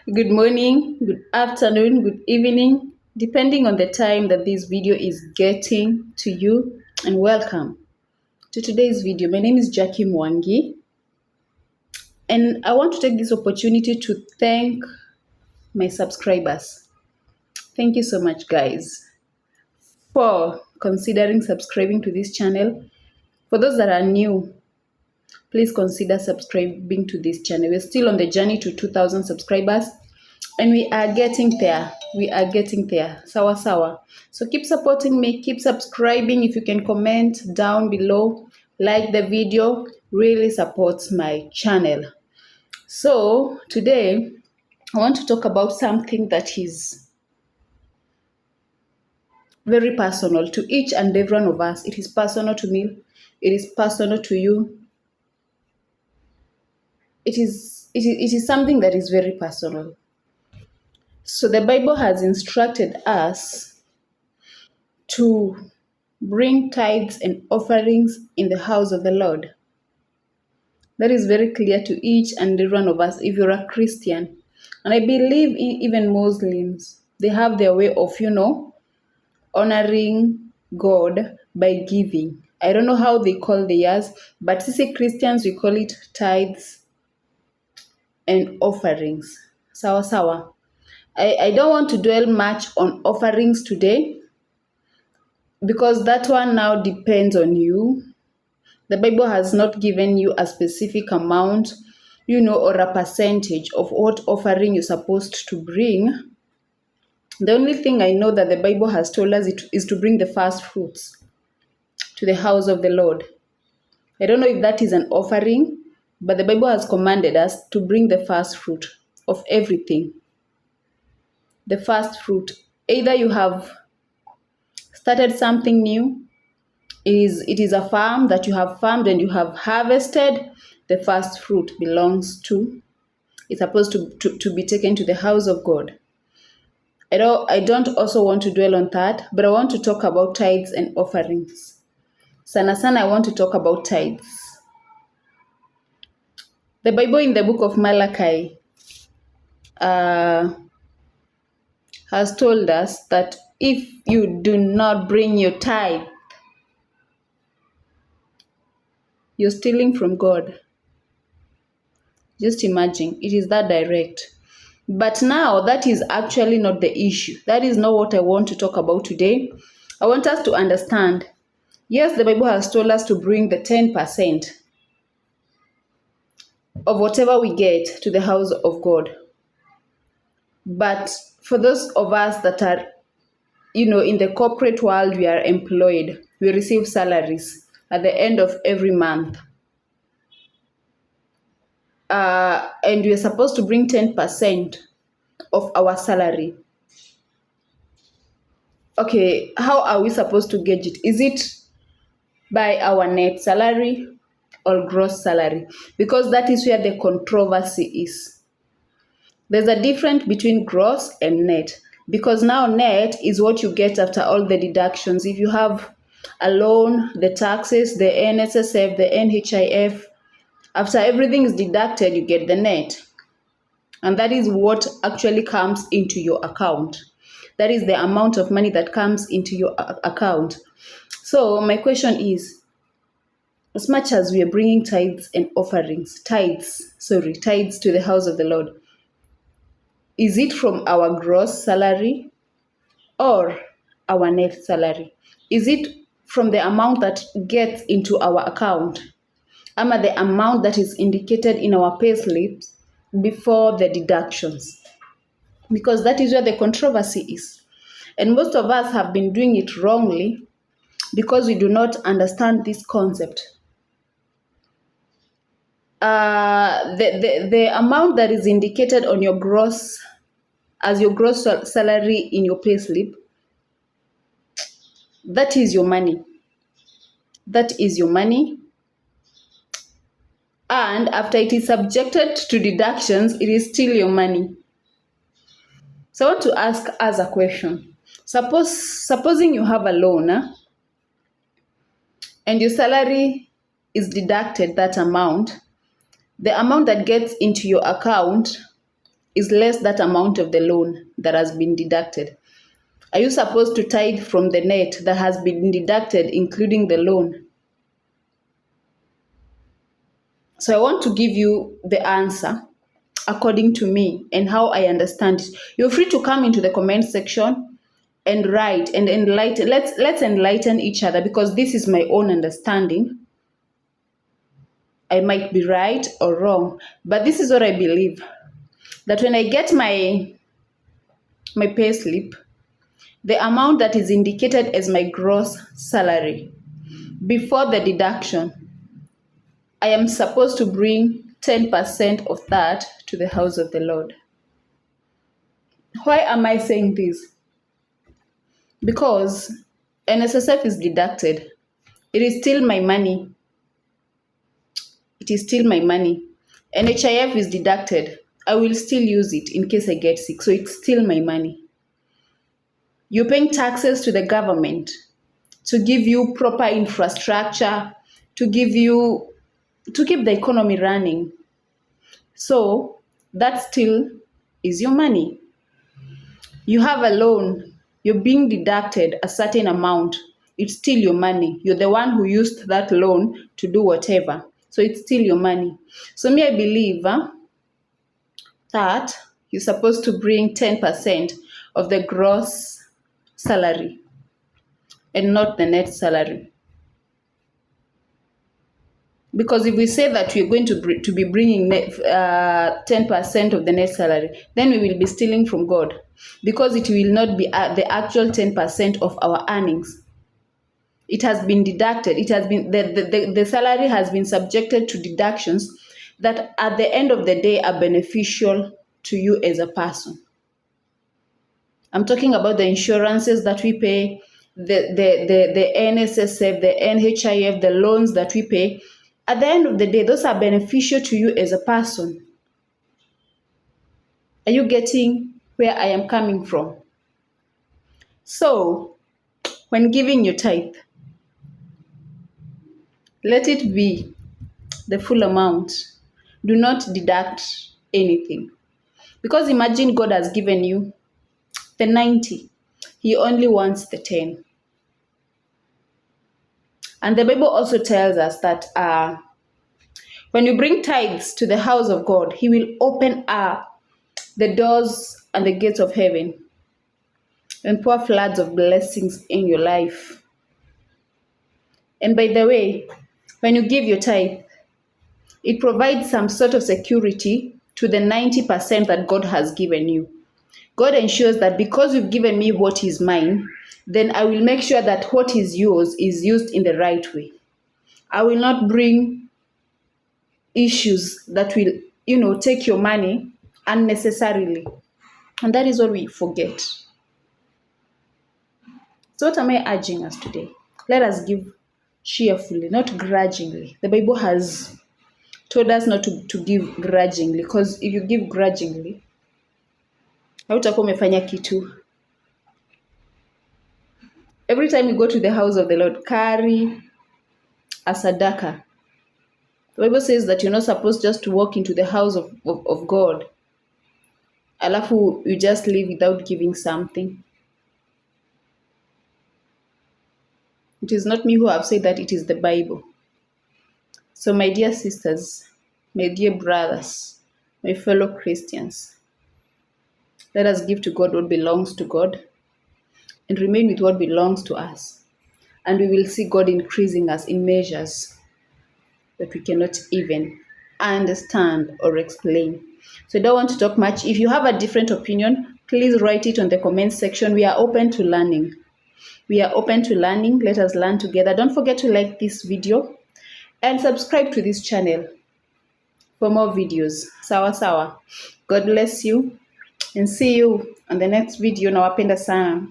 Good morning, good afternoon, good evening, depending on the time that this video is getting to you, and welcome to today's video. My name is Jackie Mwangi, and I want to take this opportunity to thank my subscribers. Thank you so much, guys, for considering subscribing to this channel. For those that are new, please consider subscribing to this channel. We're still on the journey to 2,000 subscribers, and we are getting there. We are getting there. Sawa sawa. So keep supporting me, keep subscribing. If you can comment down below, like the video, really supports my channel. So today I want to talk about something that is very personal to each and every one of us. It is personal to me, it is personal to you. It is something that is very personal. So the Bible has instructed us to bring tithes and offerings in the house of the Lord. That is very clear to each and every one of us if you're a Christian. And I believe even Muslims, they have their way of, honoring God by giving. I don't know how they call theirs, but sisi Christians, we call it tithes and offerings. Sawa sawa. I don't want to dwell much on offerings today because that one now depends on you. The Bible has not given you a specific amount, or a percentage of what offering you're supposed to bring. The only thing I know that the Bible has told us is to bring the first fruits to the house of the Lord. I don't know if that is an offering, but the Bible has commanded us to bring the first fruit of everything. The first fruit. Either you have started something new, it is a farm that you have farmed and you have harvested. The first fruit belongs to, it's supposed to be taken to the house of God. I don't also want to dwell on that, but I want to talk about tithes and offerings. Sana sana, I want to talk about tithes. The Bible in the book of Malachi uh, has told us that if you do not bring your tithe, you're stealing from God. Just imagine, it is that direct. But now that is actually not the issue. That is not what I want to talk about today. I want us to understand, yes, the Bible has told us to bring the 10% of whatever we get to the house of God. But for those of us that are, in the corporate world, we are employed, we receive salaries at the end of every month. And we are supposed to bring 10% of our salary. Okay, how are we supposed to gauge it? Is it by our net salary or gross salary? Because that is where the controversy is. There's a difference between gross and net, because now net is what you get after all the deductions. If you have a loan, the taxes, the NSSF, the NHIF, after everything is deducted, you get the net. And that is what actually comes into your account. That is the amount of money that comes into your account. So my question is, as much as we are bringing tithes and offerings, tithes to the house of the Lord, is it from our gross salary or our net salary? Is it from the amount that gets into our account, or the amount that is indicated in our pay slips before the deductions? Because that is where the controversy is. And most of us have been doing it wrongly because we do not understand this concept. The amount that is indicated on your gross, as your gross salary in your payslip, that is your money. That is your money. And after it is subjected to deductions, it is still your money. So I want to ask us a question. Supposing you have a loan, and your salary is deducted that amount, the amount that gets into your account is less that amount of the loan that has been deducted. Are you supposed to tithe from the net that has been deducted, including the loan? So I want to give you the answer according to me and how I understand it. You're free to come into the comment section and write and enlighten. Let's enlighten each other, because this is my own understanding. I might be right or wrong, but this is what I believe. That when I get my pay slip, the amount that is indicated as my gross salary before the deduction, I am supposed to bring 10% of that to the house of the Lord. Why am I saying this? Because NSSF is deducted. It is still my money. It is still my money. NHIF is deducted. I will still use it in case I get sick. So it's still my money. You're paying taxes to the government to give you proper infrastructure, to keep the economy running. So that still is your money. You have a loan, you're being deducted a certain amount. It's still your money. You're the one who used that loan to do whatever. So it's still your money. So me, I believe that you're supposed to bring 10% of the gross salary and not the net salary. Because if we say that we're going to be bringing 10% of the net salary, then we will be stealing from God, because it will not be the actual 10% of our earnings. It has been deducted. It has been the salary has been subjected to deductions that at the end of the day are beneficial to you as a person. I'm talking about the insurances that we pay, the NSSF, the NHIF, the loans that we pay. At the end of the day, those are beneficial to you as a person. Are you getting where I am coming from? So, when giving your tithe, let it be the full amount. Do not deduct anything. Because imagine God has given you the 90. He only wants the 10. And the Bible also tells us that when you bring tithes to the house of God, He will open up the doors and the gates of heaven and pour floods of blessings in your life. And by the way, when you give your tithe, it provides some sort of security to the 90% that God has given you. God ensures that because you've given me what is mine, then I will make sure that what is yours is used in the right way. I will not bring issues that will, take your money unnecessarily. And that is what we forget. So what am I urging us today? Let us give cheerfully, not grudgingly. The Bible has told us not to give grudgingly, because if you give grudgingly, hautakuwa umefanya kitu. Every time you go to the house of the Lord, carry a sadaka. The Bible says that you're not supposed just to walk into the house of God, alafu you just leave without giving something. It is not me who have said that, it is the Bible. So my dear sisters, my dear brothers, my fellow Christians, let us give to God what belongs to God and remain with what belongs to us. And we will see God increasing us in measures that we cannot even understand or explain. So I don't want to talk much. If you have a different opinion, please write it on the comment section. We are open to learning. We are open to learning. Let us learn together. Don't forget to like this video and subscribe to this channel for more videos. Sawa sawa. God bless you and see you on the next video. Nawapenda sana.